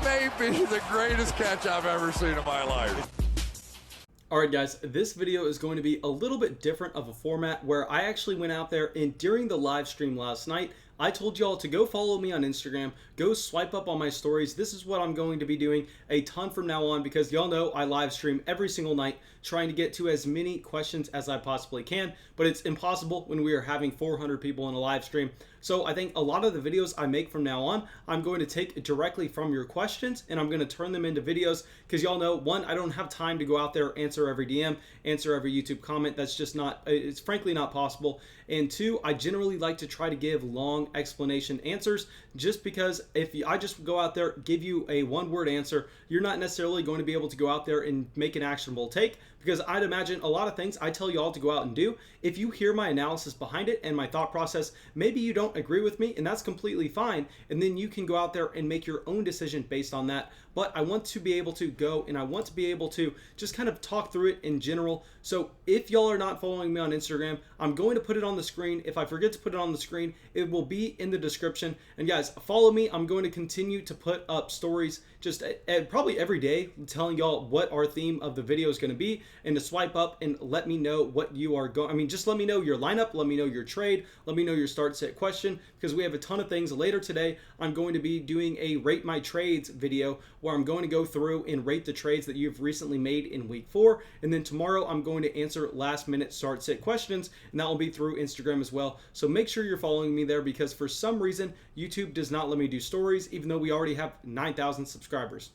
may be the greatest catch I've ever seen in my life. Alright guys, this video is going to be a little bit different of a format where I actually went out there and during the live stream last night, I told y'all to go follow me on Instagram, go swipe up on my stories. This is what I'm going to be doing a ton from now on because y'all know I live stream every single night trying to get to as many questions as I possibly can, but it's impossible when we are having 400 people in a live stream. So I think a lot of the videos I make from now on, I'm going to take directly from your questions and I'm going to turn them into videos because y'all know, one, I don't have time to go out there, answer every DM, answer every YouTube comment. That's just not, it's frankly not possible. And two, I generally like to try to give long explanation answers just because if I just go out there, give you a one-word answer, you're not necessarily going to be able to go out there and make an actionable take because I'd imagine a lot of things I tell you all to go out and do. If you hear my analysis behind it and my thought process, maybe you don't agree with me and that's completely fine. And then you can go out there and make your own decision based on that. But I want to be able to go and I want to be able to just kind of talk through it in general. So if y'all are not following me on Instagram, I'm going to put it on the screen. If I forget to put it on the screen, it will be in the description. And guys, follow me. I'm going to continue to put up stories just probably every day telling y'all what our theme of the video is going to be and to swipe up and let me know what you are going. I mean, just let me know your lineup, let me know your trade, let me know your start set question because we have a ton of things. Later today, I'm going to be doing a rate my trades video where I'm going to go through and rate the trades that you've recently made in week 4. And then tomorrow I'm going to answer last minute start sit questions and that will be through Instagram as well. So make sure you're following me there because for some reason, YouTube does not let me do stories even though we already have 9,000 subscribers.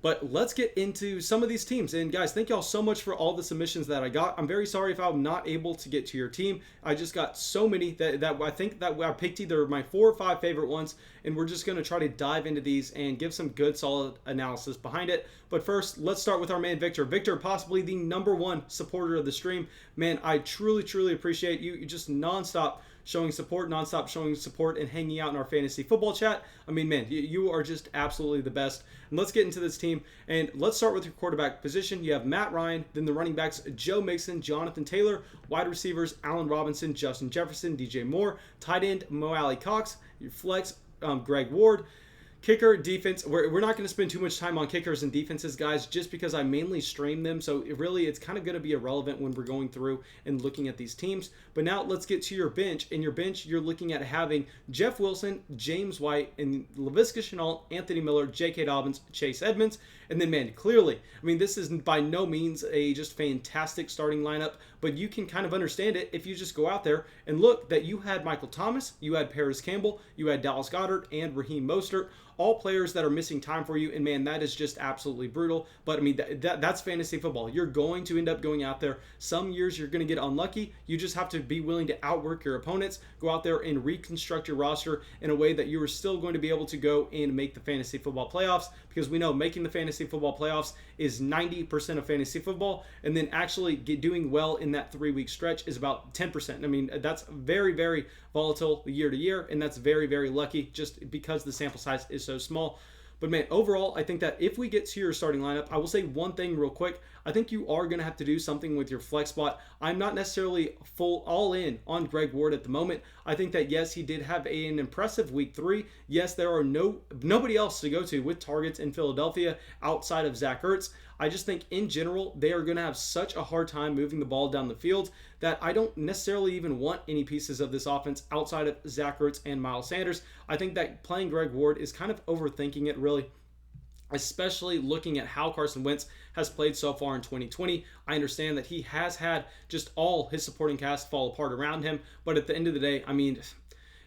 But let's get into some of these teams. And guys, thank y'all so much for all the submissions that I got. I'm very sorry if I'm not able to get to your team. I just got so many that I think that I picked either my 4 or 5 favorite ones. And we're just going to try to dive into these and give some good solid analysis behind it. But first, let's start with our man Victor. Victor, possibly the #1 supporter of the stream. Man, I truly appreciate you. You just nonstop showing support, and hanging out in our fantasy football chat. I mean, man, you are just absolutely the best. And let's get into this team. And let's start with your quarterback position. You have Matt Ryan, then the running backs, Joe Mixon, Jonathan Taylor, wide receivers, Allen Robinson, Justin Jefferson, DJ Moore, tight end, Mo Alley Cox, your flex, Greg Ward. Kicker, defense, we're not going to spend too much time on kickers and defenses, guys, just because I mainly stream them. So it's kind of going to be irrelevant when we're going through and looking at these teams. But now let's get to your bench. In your bench, you're looking at having Jeff Wilson, James White, and Laviska Shenault, Anthony Miller, J.K. Dobbins, Chase Edmonds. And then, man, clearly, I mean, this is by no means a just fantastic starting lineup, but you can kind of understand it if you just go out there and look that you had Michael Thomas, you had Paris Campbell, you had Dallas Goedert, and Raheem Mostert, all players that are missing time for you. And man, that is just absolutely brutal. But I mean, that's fantasy football. You're going to end up going out there. Some years you're going to get unlucky. You just have to be willing to outwork your opponents, go out there and reconstruct your roster in a way that you are still going to be able to go and make the fantasy football playoffs, because we know making the fantasy football playoffs is 90% of fantasy football. And then actually doing well in that 3-week stretch is about 10%. I mean, that's very volatile year to year. And that's very lucky just because the sample size is so small. But man, overall, I think that if we get to your starting lineup, I will say one thing real quick. I think you are going to have to do something with your flex spot. I'm not necessarily all in on Greg Ward at the moment. I think that, yes, he did have an impressive week 3. Yes, there are nobody else to go to with targets in Philadelphia outside of Zach Ertz. I just think in general, they are going to have such a hard time moving the ball down the field that I don't necessarily even want any pieces of this offense outside of Zach Ertz and Miles Sanders. I think that playing Greg Ward is kind of overthinking it, really, especially looking at how Carson Wentz has played so far in 2020. I understand that he has had just all his supporting cast fall apart around him, but at the end of the day, I mean,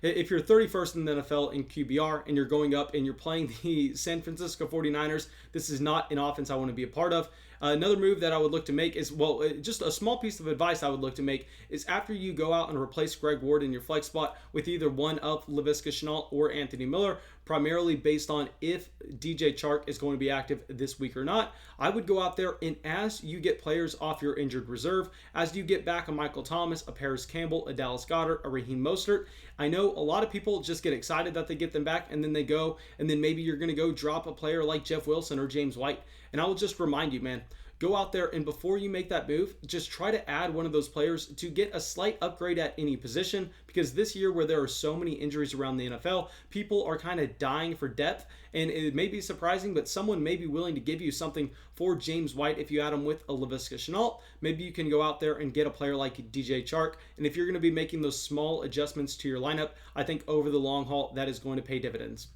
if you're 31st in the NFL in QBR and you're going up and you're playing the San Francisco 49ers, this is not an offense I want to be a part of. Another move that I would look to make is, well, just a small piece of advice I would look to make is after you go out and replace Greg Ward in your flex spot with either one of Laviska Shenault or Anthony Miller, primarily based on if DJ Chark is going to be active this week or not, I would go out there and as you get players off your injured reserve, as you get back a Michael Thomas, a Paris Campbell, a Dallas Goedert, a Raheem Mostert, I know a lot of people just get excited that they get them back and then they go, and then maybe you're going to go drop a player like Jeff Wilson or James White. And I will just remind you, man, go out there and before you make that move, just try to add one of those players to get a slight upgrade at any position, because this year where there are so many injuries around the NFL, people are kind of dying for depth, and it may be surprising, but someone may be willing to give you something for James White if you add him with a Laviska Shenault. Maybe you can go out there and get a player like DJ Chark, and if you're going to be making those small adjustments to your lineup, I think over the long haul, that is going to pay dividends.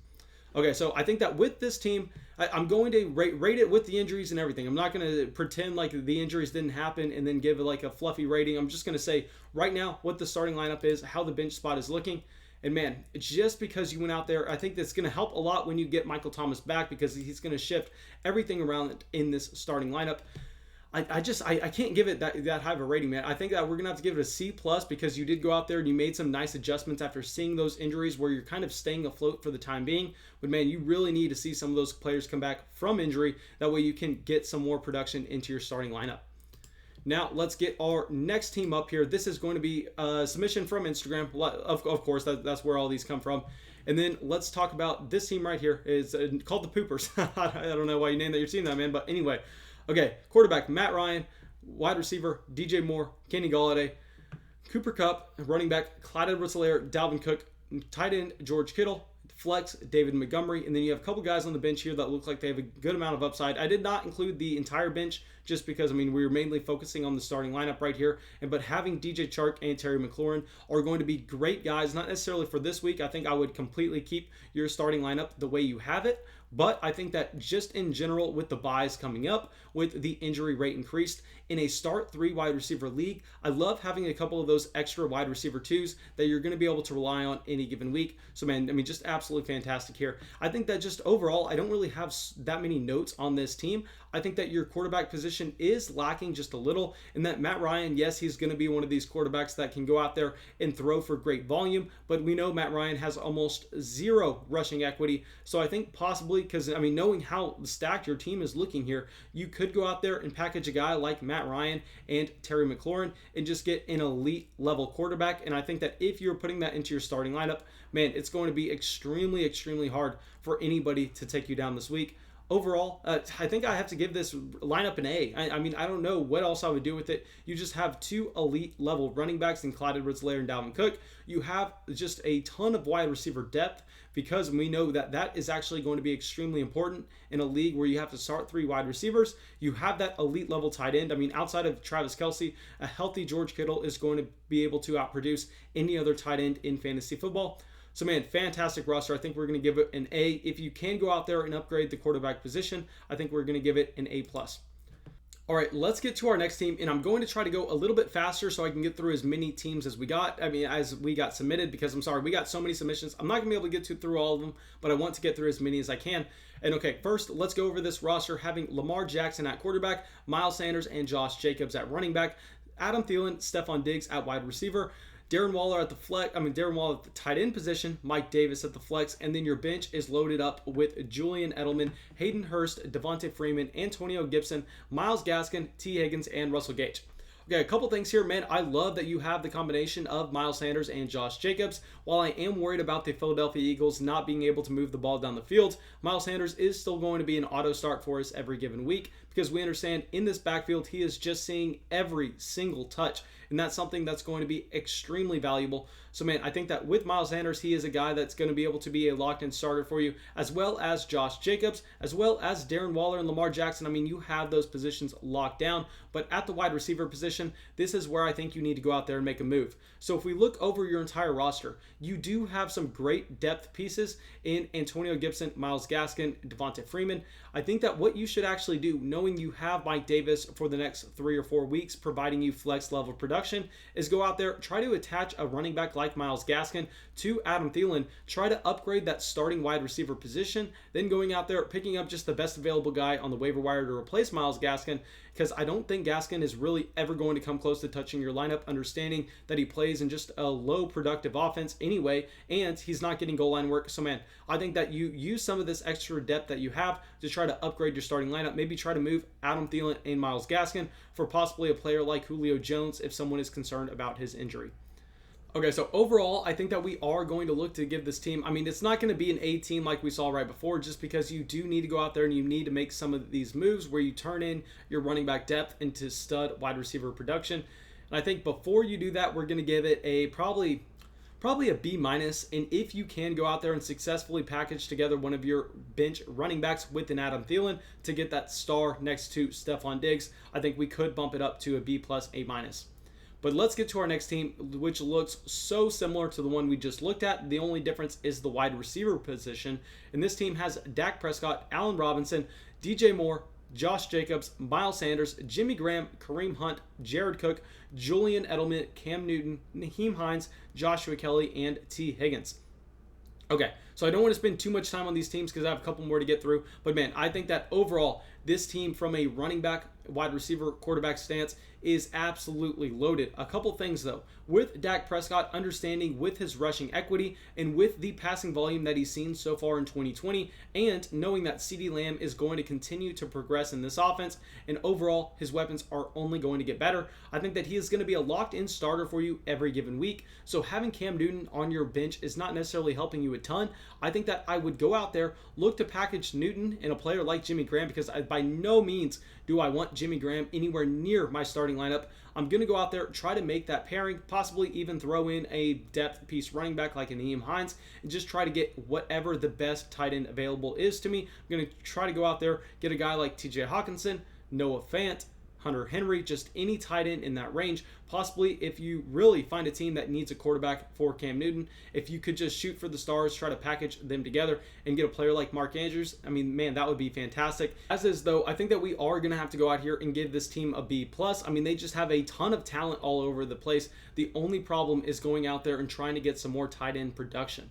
Okay, so I think that with this team, I'm going to rate it with the injuries and everything. I'm not going to pretend like the injuries didn't happen and then give it like a fluffy rating. I'm just going to say right now what the starting lineup is, how the bench spot is looking. And man, just because you went out there, I think that's going to help a lot when you get Michael Thomas back, because he's going to shift everything around in this starting lineup. I can't give it that high of a rating, man. I think that we're going to have to give it a C+, because you did go out there and you made some nice adjustments after seeing those injuries where you're kind of staying afloat for the time being. But man, you really need to see some of those players come back from injury. That way you can get some more production into your starting lineup. Now, let's get our next team up here. This is going to be a submission from Instagram. Of course, that's where all these come from. And then let's talk about this team right here. It's called the Poopers. I don't know why you named that your team that, man. But anyway. Okay, quarterback, Matt Ryan. Wide receiver, DJ Moore, Kenny Golladay. Cooper Kupp, running back, Clyde Edwards-Helaire, Dalvin Cook. Tight end, George Kittle. Flex, David Montgomery. And then you have a couple guys on the bench here that look like they have a good amount of upside. I did not include the entire bench just because, I mean, we were mainly focusing on the starting lineup right here. But having DJ Chark and Terry McLaurin are going to be great guys, not necessarily for this week. I think I would completely keep your starting lineup the way you have it. But I think that just in general, with the buys coming up, with the injury rate increased, in a start 3 wide receiver league, I love having a couple of those extra wide receiver 2s that you're going to be able to rely on any given week. So man, I mean, just absolutely fantastic here. I think that just overall, I don't really have that many notes on this team. I think that your quarterback position is lacking just a little, and that Matt Ryan, yes, he's going to be one of these quarterbacks that can go out there and throw for great volume, but we know Matt Ryan has almost 0 rushing equity. So I think possibly, because I mean, knowing how stacked your team is looking here, you could go out there and package a guy like Matt Ryan and Terry McLaurin and just get an elite level quarterback. And I think that if you're putting that into your starting lineup, man, it's going to be extremely, extremely hard for anybody to take you down this week. Overall, I think I have to give this lineup an A. I mean, I don't know what else I would do with it. You just have 2 elite level running backs in Clyde Edwards-Helaire and Dalvin Cook. You have just a ton of wide receiver depth, because we know that that is actually going to be extremely important in a league where you have to start 3 wide receivers. You have that elite level tight end. I mean, outside of Travis Kelce, a healthy George Kittle is going to be able to outproduce any other tight end in fantasy football. So man, fantastic roster. I think we're going to give it an A. If you can go out there and upgrade the quarterback position, I think we're going to give it an A+. All right, let's get to our next team, and I'm going to try to go a little bit faster so I can get through as many teams as we got. I mean, as we got submitted, because I'm sorry, we got so many submissions. I'm not going to be able to get through all of them, but I want to get through as many as I can. And okay, first, let's go over this roster, having Lamar Jackson at quarterback, Miles Sanders and Josh Jacobs at running back, Adam Thielen, Stephon Diggs at wide receiver, Darren Waller at the tight end position, Mike Davis at the flex, and then your bench is loaded up with Julian Edelman, Hayden Hurst, Devontae Freeman, Antonio Gibson, Myles Gaskin, T. Higgins, and Russell Gage. Okay, a couple things here, man. I love that you have the combination of Miles Sanders and Josh Jacobs. While I am worried about the Philadelphia Eagles not being able to move the ball down the field, Miles Sanders is still going to be an auto start for us every given week, because we understand in this backfield, he is just seeing every single touch, and that's something that's going to be extremely valuable. So, man, I think that with Miles Sanders, he is a guy that's going to be able to be a locked-in starter for you, as well as Josh Jacobs, as well as Darren Waller and Lamar Jackson. I mean, you have those positions locked down, but at the wide receiver position, this is where I think you need to go out there and make a move. So if we look over your entire roster, you do have some great depth pieces in Antonio Gibson, Myles Gaskin, Devontae Freeman. I think that what you should actually do, knowing you have Mike Davis for the next 3 or 4 weeks, providing you flex level production, is go out there, try to attach a running back like Myles Gaskin to Adam Thielen, try to upgrade that starting wide receiver position, then going out there, picking up just the best available guy on the waiver wire to replace Myles Gaskin, because I don't think Gaskin is really ever going to come close to touching your lineup, understanding that he plays in just a low productive offense anyway, and he's not getting goal line work. So man, I think that you use some of this extra depth that you have to try to upgrade your starting lineup. Maybe try to move Adam Thielen and Myles Gaskin for possibly a player like Julio Jones if someone is concerned about his injury. Okay, so overall, I think that we are going to look to give this team, I mean, it's not going to be an A team like we saw right before, just because you do need to go out there and you need to make some of these moves where you turn in your running back depth into stud wide receiver production. And I think before you do that, we're going to give it a probably a B minus. And if you can go out there and successfully package together one of your bench running backs with an Adam Thielen to get that star next to Stephon Diggs, I think we could bump it up to a B plus, A minus. But let's get to our next team, which looks so similar to the one we just looked at. The only difference is the wide receiver position. And this team has Dak Prescott, Allen Robinson, DJ Moore, Josh Jacobs, Miles Sanders, Jimmy Graham, Kareem Hunt, Jared Cook, Julian Edelman, Cam Newton, Naheem Hines, Joshua Kelly, and T. Higgins. Okay, so I don't want to spend too much time on these teams because I have a couple more to get through. But man, I think that overall, this team from a running back, wide receiver, quarterback stance is absolutely loaded. A couple things though. With Dak Prescott, understanding with his rushing equity and with the passing volume that he's seen so far in 2020, and knowing that CeeDee Lamb is going to continue to progress in this offense, and overall his weapons are only going to get better, I think that he is going to be a locked-in starter for you every given week. So having Cam Newton on your bench is not necessarily helping you a ton. I think that I would go out there, look to package Newton and a player like Jimmy Graham, because by no means do I want Jimmy Graham anywhere near my starting lineup. I'm going to go out there, try to make that pairing, possibly even throw in a depth piece running back like a Naheem Hines, and just try to get whatever the best tight end available is to me. I'm going to try to go out there, get a guy like TJ Hawkinson, Noah Fant, Hunter Henry, just any tight end in that range. Possibly if you really find a team that needs a quarterback for Cam Newton, if you could just shoot for the stars, try to package them together and get a player like Mark Andrews, I mean, man, that would be fantastic. As is though, I think that we are going to have to go out here and give this team a B+. I mean, they just have a ton of talent all over the place. The only problem is going out there and trying to get some more tight end production.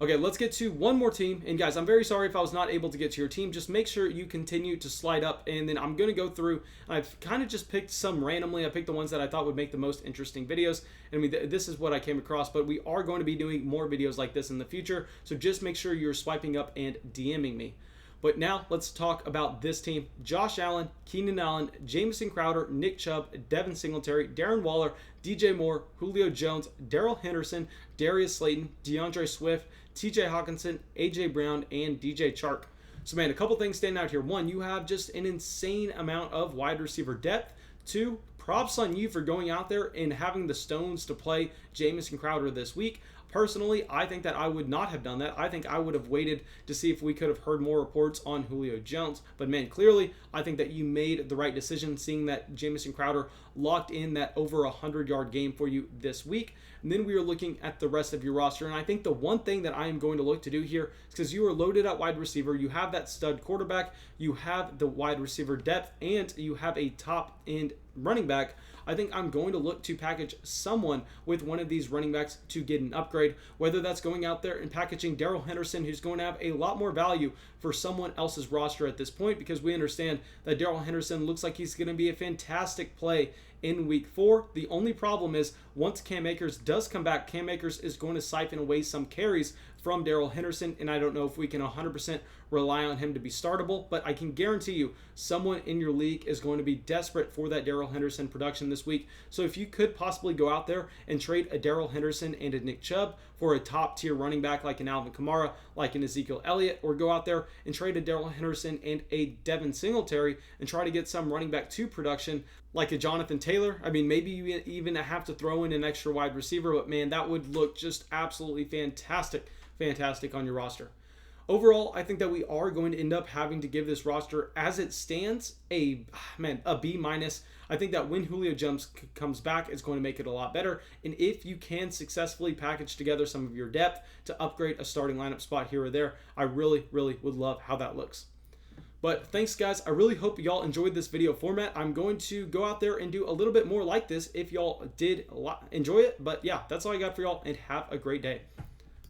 Okay, let's get to one more team. And guys, I'm very sorry if I was not able to get to your team. Just make sure you continue to slide up, and then I'm going to go through. I've kind of just picked some randomly. I picked the ones that I thought would make the most interesting videos. And I mean, this is what I came across, but we are going to be doing more videos like this in the future. So just make sure you're swiping up and DMing me. But now let's talk about this team. Josh Allen, Keenan Allen, Jamison Crowder, Nick Chubb, Devin Singletary, Darren Waller, DJ Moore, Julio Jones, Darrell Henderson, Darius Slayton, DeAndre Swift, TJ Hawkinson, AJ Brown, and DJ Chark. So man, a couple things stand out here. One, you have just an insane amount of wide receiver depth. Two, props on you for going out there and having the stones to play Jamison Crowder this week. Personally, I think that I would not have done that. I think I would have waited to see if we could have heard more reports on Julio Jones. But man, clearly, I think that you made the right decision, seeing that Jamison Crowder locked in that over 100-yard game for you this week. And then we are looking at the rest of your roster. And I think the one thing that I am going to look to do here is, because you are loaded at wide receiver, you have that stud quarterback, you have the wide receiver depth, and you have a top-end running back, I think I'm going to look to package someone with one of these running backs to get an upgrade, whether that's going out there and packaging Darrell Henderson, who's going to have a lot more value for someone else's roster at this point, because we understand that Darrell Henderson looks like he's going to be a fantastic play in week 4. The only problem is, once Cam Akers does come back, Cam Akers is going to siphon away some carries from Darrell Henderson, and I don't know if we can 100% rely on him to be startable, but I can guarantee you someone in your league is going to be desperate for that Darrell Henderson production this week. So if you could possibly go out there and trade a Darrell Henderson and a Nick Chubb for a top-tier running back like an Alvin Kamara, like an Ezekiel Elliott, or go out there and trade a Darrell Henderson and a Devin Singletary and try to get some running back 2 production like a Jonathan Taylor. I mean, maybe you even have to throw in an extra wide receiver, but man, that would look just absolutely fantastic on your roster. Overall, I think that we are going to end up having to give this roster, as it stands, a B-. I think that when Julio Jones comes back, it's going to make it a lot better. And if you can successfully package together some of your depth to upgrade a starting lineup spot here or there, I really, really would love how that looks. But thanks, guys. I really hope y'all enjoyed this video format. I'm going to go out there and do a little bit more like this if y'all did enjoy it. But yeah, that's all I got for y'all, and have a great day.